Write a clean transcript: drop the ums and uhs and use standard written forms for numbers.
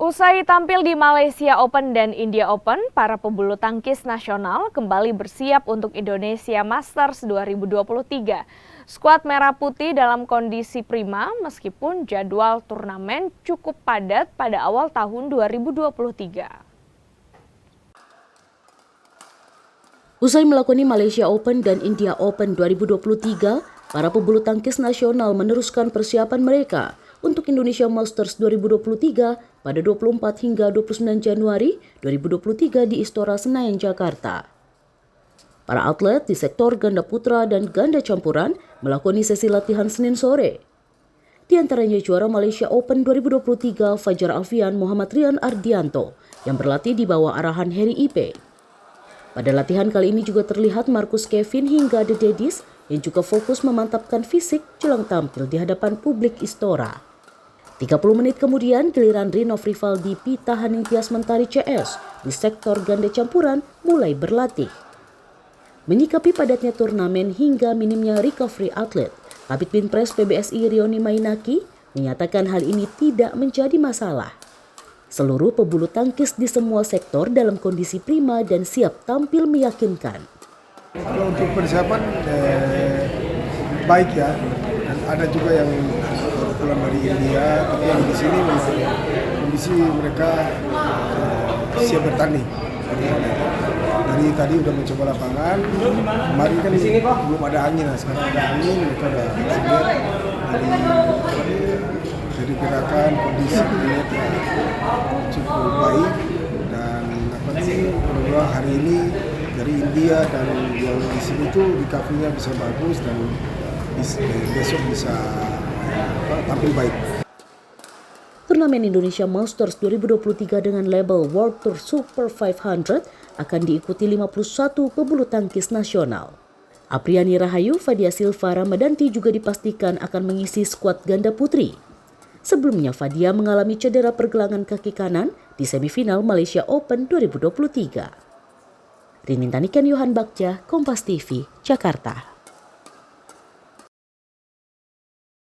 Usai tampil di Malaysia Open dan India Open, para pebulu tangkis nasional kembali bersiap untuk Indonesia Masters 2023. Skuad Merah Putih dalam kondisi prima meskipun jadwal turnamen cukup padat pada awal tahun 2023. Usai melakoni Malaysia Open dan India Open 2023, para pebulu tangkis nasional meneruskan persiapan mereka untuk Indonesia Masters 2023 pada 24 hingga 29 Januari 2023 di Istora Senayan, Jakarta. Para atlet di sektor ganda putra dan ganda campuran melakoni sesi latihan Senin sore. Di antaranya juara Malaysia Open 2023 Fajar Alfian Muhammad Rian Ardianto yang berlatih di bawah arahan Harry Ipe. Pada latihan kali ini juga terlihat Marcus Kevin hingga The Daddies yang juga fokus memantapkan fisik jelang tampil di hadapan publik Istora. 30 menit kemudian giliran Rinov Rivaldi Pita Haningtyas Mentari CS di sektor ganda campuran mulai berlatih. Menyikapi padatnya turnamen hingga minimnya recovery atlet, Kabid Binpres PBSI Rioni Mainaki menyatakan hal ini tidak menjadi masalah. Seluruh pebulu tangkis di semua sektor dalam kondisi prima dan siap tampil meyakinkan. Kalau untuk persiapan baik ya, dan ada juga yang baru pulang dari India, tapi yang di sini kondisi mereka siap bertanding. Dari tadi udah mencoba lapangan, kemarin kan belum ada angin, sekarang ada angin, mereka udah siap dari gerakan kondisi melihat cukup baik dan mudah-mudahan hari ini dari India dan yang di sini tuh recovery-nya bisa bagus dan besok bisa tampil baik. Turnamen Indonesia Masters 2023 dengan label World Tour Super 500 akan diikuti 51 pebulu tangkis nasional. Apriani Rahayu, Fadia Silva Ramadanti juga dipastikan akan mengisi skuad ganda putri. Sebelumnya Fadia mengalami cedera pergelangan kaki kanan di semifinal Malaysia Open 2023. Rinintanikan Yohan Bagja, Kompas TV, Jakarta.